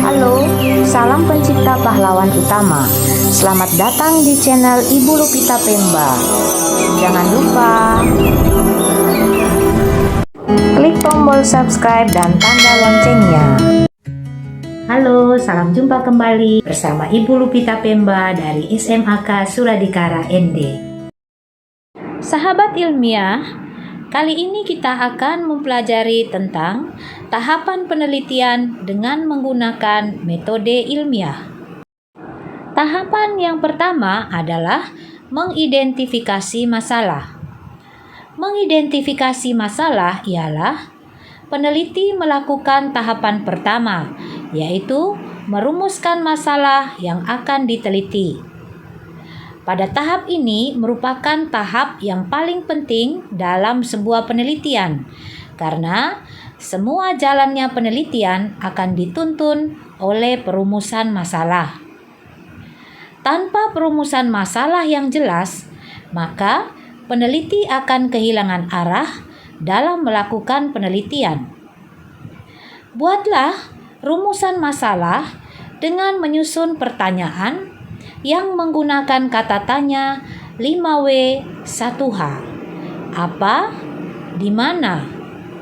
Halo, salam pencipta pahlawan utama. Selamat datang di channel Ibu Lupita Pemba. Jangan lupa klik tombol subscribe dan tanda loncengnya. Halo, salam jumpa kembali bersama Ibu Lupita Pemba dari SMAK Suradikara ND. Sahabat ilmiah, kali ini kita akan mempelajari tentang tahapan penelitian dengan menggunakan metode ilmiah. Tahapan yang pertama adalah mengidentifikasi masalah. Mengidentifikasi masalah ialah peneliti melakukan tahapan pertama, yaitu merumuskan masalah yang akan diteliti. Pada tahap ini merupakan tahap yang paling penting dalam sebuah penelitian, karena semua jalannya penelitian akan dituntun oleh perumusan masalah. Tanpa perumusan masalah yang jelas, maka peneliti akan kehilangan arah dalam melakukan penelitian. Buatlah rumusan masalah dengan menyusun pertanyaan yang menggunakan kata tanya 5W 1H. Apa, di mana,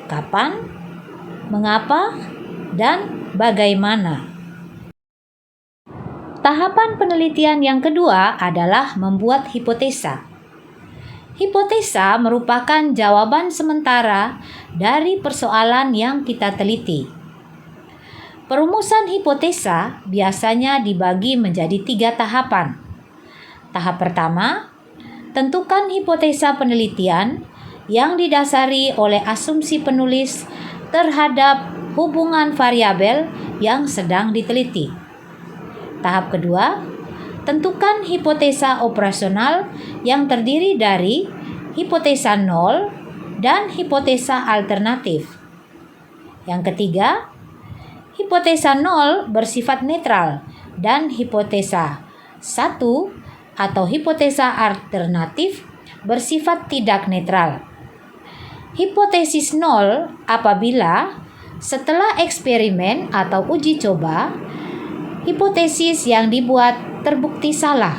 kapan, mengapa, dan bagaimana. Tahapan penelitian yang kedua adalah membuat hipotesa. Hipotesa merupakan jawaban sementara dari persoalan yang kita teliti. Perumusan hipotesa biasanya dibagi menjadi 3 tahapan. Tahap pertama, tentukan hipotesa penelitian yang didasari oleh asumsi penulis terhadap hubungan variabel yang sedang diteliti. Tahap kedua, tentukan hipotesa operasional yang terdiri dari hipotesa nol dan hipotesa alternatif. Yang ketiga, hipotesa nol bersifat netral dan hipotesa 1 atau hipotesa alternatif bersifat tidak netral. Hipotesis nol apabila setelah eksperimen atau uji coba, hipotesis yang dibuat terbukti salah.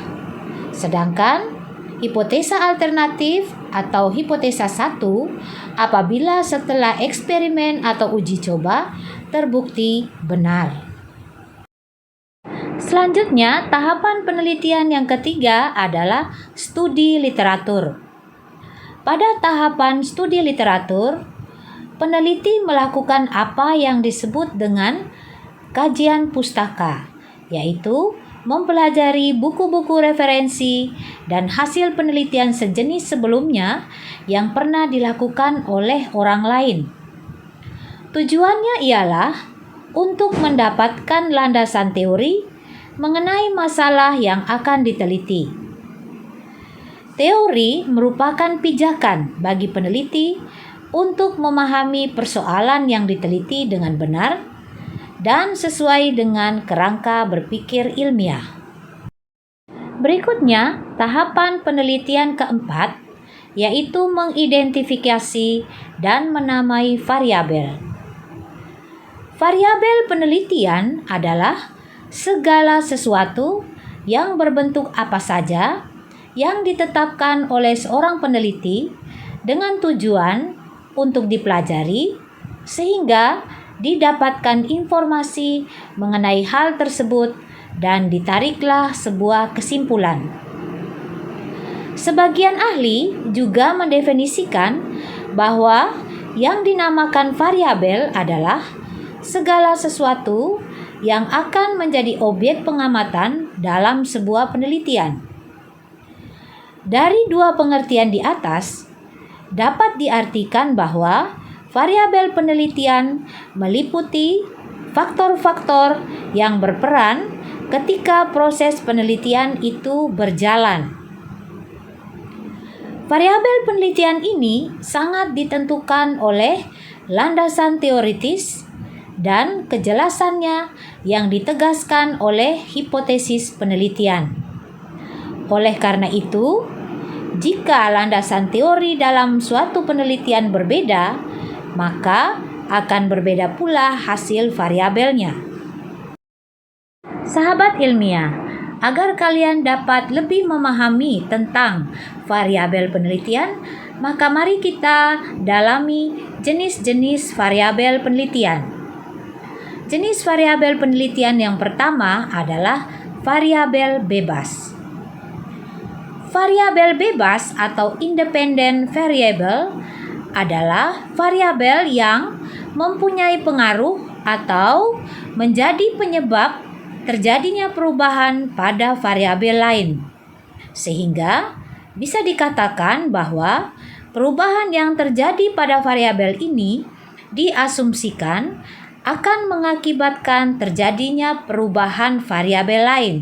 Sedangkan hipotesa alternatif atau hipotesa 1 apabila setelah eksperimen atau uji coba terbukti benar. Selanjutnya, tahapan penelitian yang ketiga adalah studi literatur. Pada tahapan studi literatur, peneliti melakukan apa yang disebut dengan kajian pustaka, yaitu mempelajari buku-buku referensi dan hasil penelitian sejenis sebelumnya yang pernah dilakukan oleh orang lain. Tujuannya ialah untuk mendapatkan landasan teori mengenai masalah yang akan diteliti. Teori merupakan pijakan bagi peneliti untuk memahami persoalan yang diteliti dengan benar dan sesuai dengan kerangka berpikir ilmiah. Berikutnya, tahapan penelitian keempat, yaitu mengidentifikasi dan menamai variabel. Variabel penelitian adalah segala sesuatu yang berbentuk apa saja yang ditetapkan oleh seorang peneliti dengan tujuan untuk dipelajari sehingga didapatkan informasi mengenai hal tersebut dan ditariklah sebuah kesimpulan. Sebagian ahli juga mendefinisikan bahwa yang dinamakan variabel adalah segala sesuatu yang akan menjadi objek pengamatan dalam sebuah penelitian. Dari dua pengertian di atas, dapat diartikan bahwa variabel penelitian meliputi faktor-faktor yang berperan ketika proses penelitian itu berjalan. Variabel penelitian ini sangat ditentukan oleh landasan teoritis dan kejelasannya yang ditegaskan oleh hipotesis penelitian. Oleh karena itu, jika landasan teori dalam suatu penelitian berbeda, maka akan berbeda pula hasil variabelnya. Sahabat ilmiah, agar kalian dapat lebih memahami tentang variabel penelitian, maka mari kita dalami jenis-jenis variabel penelitian. Jenis variabel penelitian yang pertama adalah variabel bebas. Variabel bebas atau independent variable adalah variabel yang mempunyai pengaruh atau menjadi penyebab terjadinya perubahan pada variabel lain. Sehingga bisa dikatakan bahwa perubahan yang terjadi pada variabel ini diasumsikan akan mengakibatkan terjadinya perubahan variabel lain.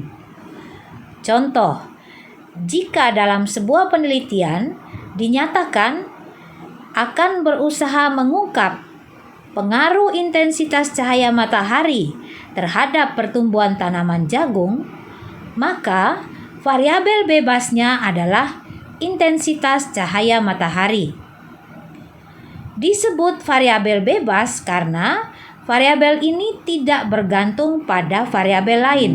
Contoh, jika dalam sebuah penelitian dinyatakan akan berusaha mengungkap pengaruh intensitas cahaya matahari terhadap pertumbuhan tanaman jagung, maka variabel bebasnya adalah intensitas cahaya matahari. Disebut variabel bebas karena variabel ini tidak bergantung pada variabel lain.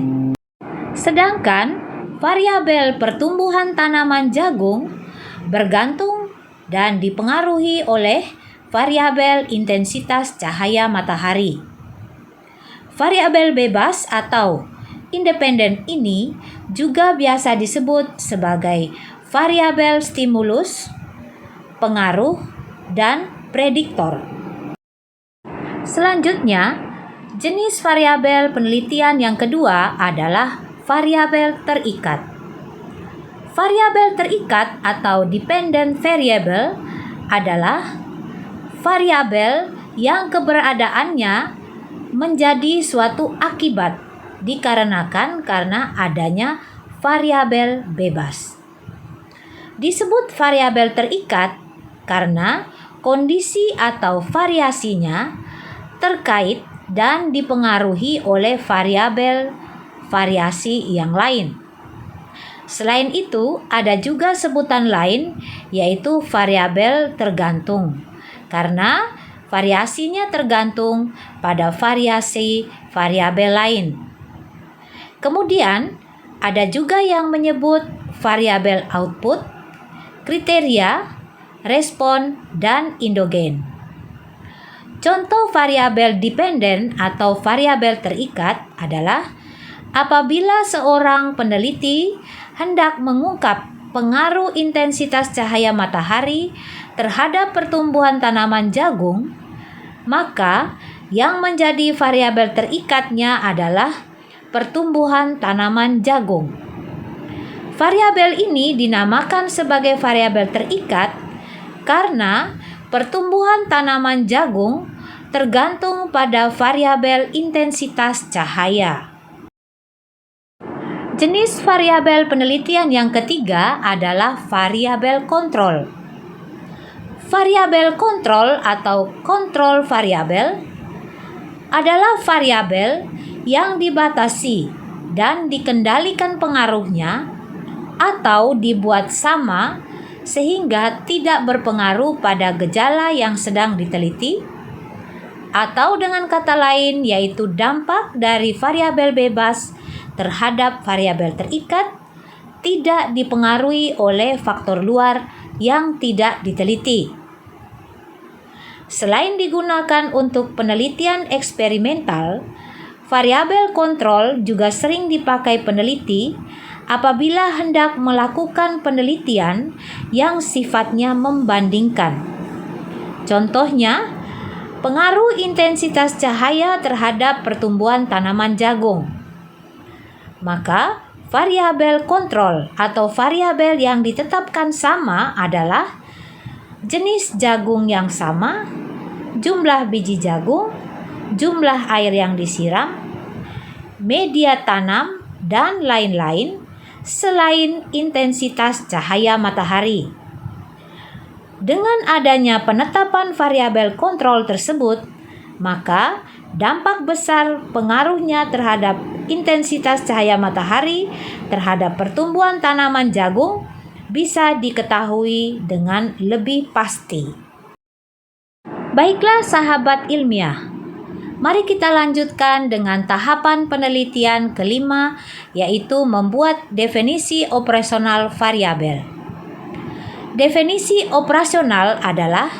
Sedangkan variabel pertumbuhan tanaman jagung bergantung dan dipengaruhi oleh variabel intensitas cahaya matahari. Variabel bebas atau independen ini juga biasa disebut sebagai variabel stimulus, pengaruh, dan prediktor. Selanjutnya, jenis variabel penelitian yang kedua adalah variabel terikat. Variabel terikat atau dependent variable adalah variabel yang keberadaannya menjadi suatu akibat dikarenakan karena adanya variabel bebas. Disebut variabel terikat karena kondisi atau variasinya terkait dan dipengaruhi oleh variabel variasi yang lain. Selain itu, ada juga sebutan lain yaitu variabel tergantung karena variasinya tergantung pada variasi variabel lain. Kemudian, ada juga yang menyebut variabel output, kriteria, respon, dan endogen. Contoh variabel dependen atau variabel terikat adalah apabila seorang peneliti hendak mengungkap pengaruh intensitas cahaya matahari terhadap pertumbuhan tanaman jagung, maka yang menjadi variabel terikatnya adalah pertumbuhan tanaman jagung. Variabel ini dinamakan sebagai variabel terikat karena pertumbuhan tanaman jagung tergantung pada variabel intensitas cahaya. Jenis variabel penelitian yang ketiga adalah variabel kontrol. Variabel kontrol atau kontrol variabel adalah variabel yang dibatasi dan dikendalikan pengaruhnya atau dibuat sama sehingga tidak berpengaruh pada gejala yang sedang diteliti, atau dengan kata lain yaitu dampak dari variabel bebas terhadap variabel terikat tidak dipengaruhi oleh faktor luar yang tidak diteliti. Selain digunakan untuk penelitian eksperimental, variabel kontrol juga sering dipakai peneliti apabila hendak melakukan penelitian yang sifatnya membandingkan. Contohnya, pengaruh intensitas cahaya terhadap pertumbuhan tanaman jagung. Maka, variabel kontrol atau variabel yang ditetapkan sama adalah jenis jagung yang sama, jumlah biji jagung, jumlah air yang disiram, media tanam, dan lain-lain selain intensitas cahaya matahari. Dengan adanya penetapan variabel kontrol tersebut, maka dampak besar pengaruhnya terhadap intensitas cahaya matahari terhadap pertumbuhan tanaman jagung bisa diketahui dengan lebih pasti. Baiklah sahabat ilmiah, mari kita lanjutkan dengan tahapan penelitian kelima, yaitu membuat definisi operasional variabel. Definisi operasional adalah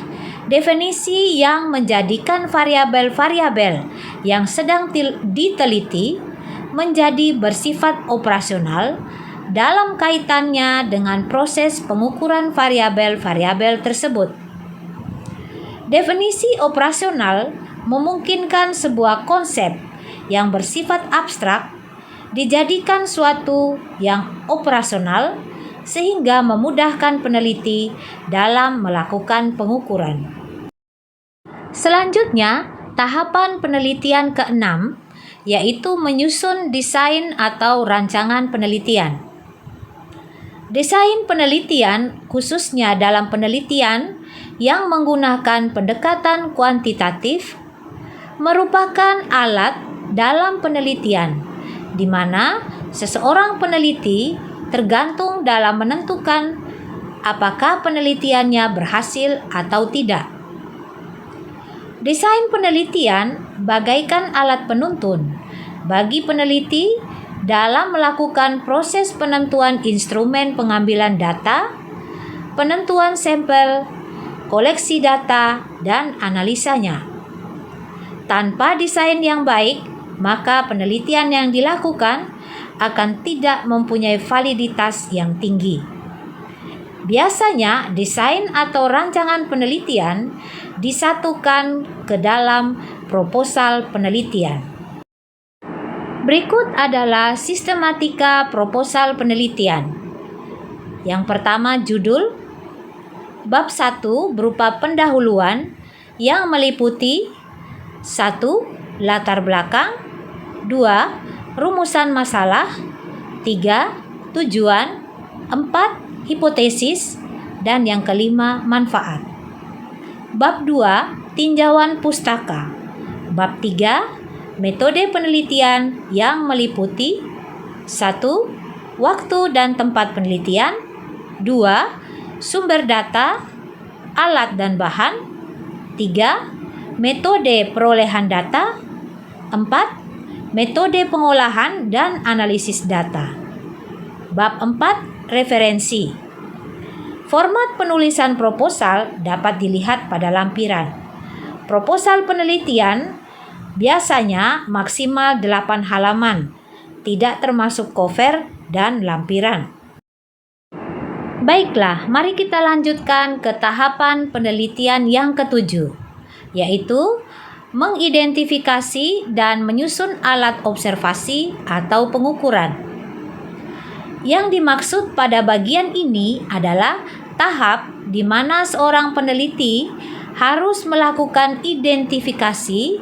definisi yang menjadikan variabel-variabel yang sedang diteliti menjadi bersifat operasional dalam kaitannya dengan proses pengukuran variabel-variabel tersebut. Definisi operasional memungkinkan sebuah konsep yang bersifat abstrak dijadikan suatu yang operasional sehingga memudahkan peneliti dalam melakukan pengukuran. Selanjutnya, tahapan penelitian keenam yaitu menyusun desain atau rancangan penelitian. Desain penelitian, khususnya dalam penelitian yang menggunakan pendekatan kuantitatif, merupakan alat dalam penelitian di mana seseorang peneliti tergantung dalam menentukan apakah penelitiannya berhasil atau tidak. Desain penelitian bagaikan alat penuntun bagi peneliti dalam melakukan proses penentuan instrumen pengambilan data, penentuan sampel, koleksi data, dan analisanya. Tanpa desain yang baik, maka penelitian yang dilakukan akan tidak mempunyai validitas yang tinggi. Biasanya, desain atau rancangan penelitian disatukan ke dalam proposal penelitian. Berikut adalah sistematika proposal penelitian. Yang pertama, judul. Bab 1 berupa pendahuluan yang meliputi 1. Latar belakang, 2. Rumusan masalah, 3. Tujuan, 4. Hipotesis, dan yang kelima, manfaat. Bab 2. Tinjauan pustaka. Bab 3. Metode penelitian yang meliputi 1. Waktu dan tempat penelitian, 2. Sumber data, alat dan bahan, 3. Metode perolehan data, 4. Metode pengolahan dan analisis data. Bab 4. Referensi. Format penulisan proposal dapat dilihat pada lampiran. Proposal penelitian biasanya maksimal 8 halaman, tidak termasuk cover dan lampiran. Baiklah, mari kita lanjutkan ke tahapan penelitian yang ketujuh, yaitu mengidentifikasi dan menyusun alat observasi atau pengukuran. Yang dimaksud pada bagian ini adalah tahap di mana seorang peneliti harus melakukan identifikasi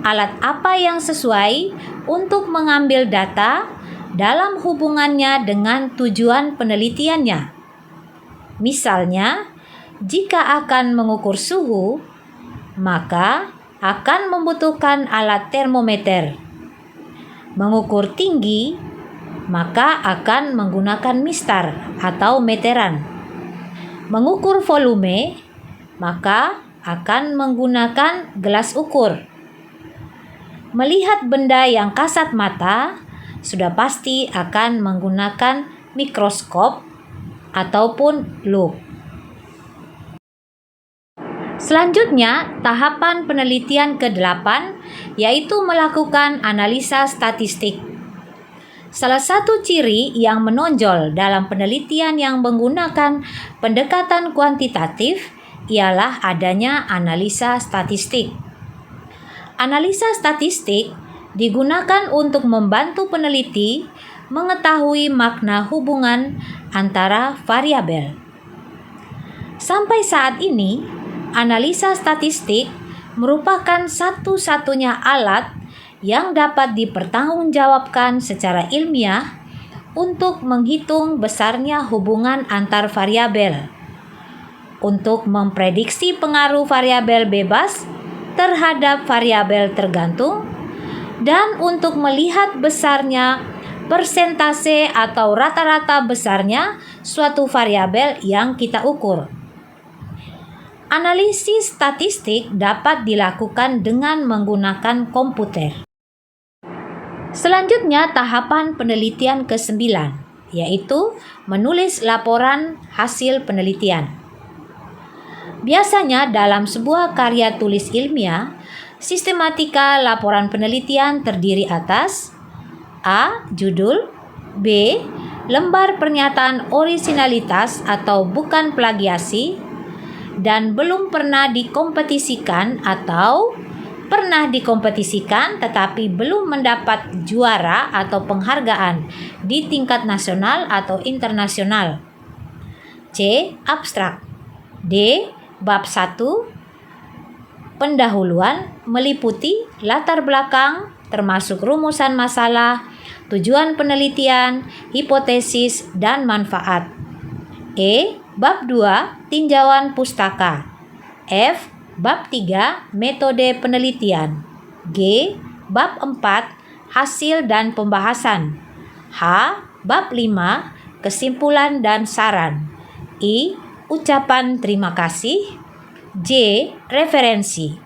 alat apa yang sesuai untuk mengambil data dalam hubungannya dengan tujuan penelitiannya. Misalnya, jika akan mengukur suhu, maka akan membutuhkan alat termometer. Mengukur tinggi, maka akan menggunakan mistar atau meteran. Mengukur volume, maka akan menggunakan gelas ukur. Melihat benda yang kasat mata, sudah pasti akan menggunakan mikroskop ataupun lup. Selanjutnya, tahapan penelitian ke-8 yaitu melakukan analisa statistik. Salah satu ciri yang menonjol dalam penelitian yang menggunakan pendekatan kuantitatif ialah adanya analisa statistik. Analisa statistik digunakan untuk membantu peneliti mengetahui makna hubungan antara variabel. Sampai saat ini, analisa statistik merupakan satu-satunya alat yang dapat dipertanggungjawabkan secara ilmiah untuk menghitung besarnya hubungan antar variabel, untuk memprediksi pengaruh variabel bebas terhadap variabel tergantung, dan untuk melihat besarnya persentase atau rata-rata besarnya suatu variabel yang kita ukur. Analisis statistik dapat dilakukan dengan menggunakan komputer. Selanjutnya tahapan penelitian ke-9, yaitu menulis laporan hasil penelitian. Biasanya dalam sebuah karya tulis ilmiah, sistematika laporan penelitian terdiri atas A. Judul, B. Lembar pernyataan orisinalitas atau bukan plagiasi, dan belum pernah dikompetisikan atau pernah dikompetisikan tetapi belum mendapat juara atau penghargaan di tingkat nasional atau internasional. C. Abstrak. D. Bab 1. Pendahuluan meliputi latar belakang termasuk rumusan masalah, tujuan penelitian, hipotesis, dan manfaat. E. Bab 2. Tinjauan pustaka. F. Bab 3. Metode penelitian. G. Bab 4. Hasil dan pembahasan. H. Bab 5. Kesimpulan dan saran. I. Ucapan terima kasih. J. Referensi.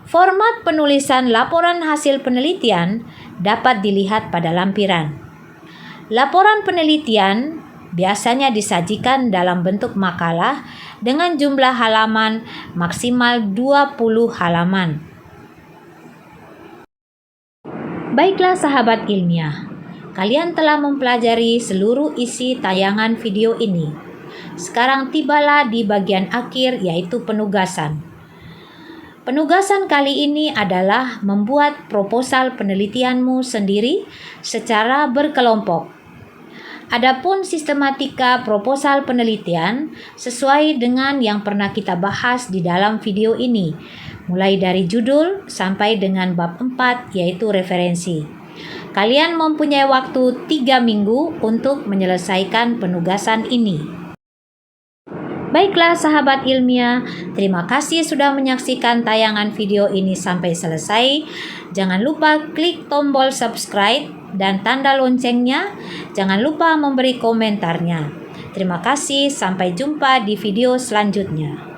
Format penulisan laporan hasil penelitian dapat dilihat pada lampiran. Laporan penelitian biasanya disajikan dalam bentuk makalah dengan jumlah halaman maksimal 20 halaman. Baiklah sahabat ilmiah, kalian telah mempelajari seluruh isi tayangan video ini. Sekarang tibalah di bagian akhir, yaitu penugasan. Penugasan kali ini adalah membuat proposal penelitianmu sendiri secara berkelompok. Adapun sistematika proposal penelitian sesuai dengan yang pernah kita bahas di dalam video ini, mulai dari judul sampai dengan bab 4, yaitu referensi. Kalian mempunyai waktu 3 minggu untuk menyelesaikan penugasan ini. Baiklah sahabat ilmiah, terima kasih sudah menyaksikan tayangan video ini sampai selesai. Jangan lupa klik tombol subscribe dan tanda loncengnya. Jangan lupa memberi komentarnya. Terima kasih, sampai jumpa di video selanjutnya.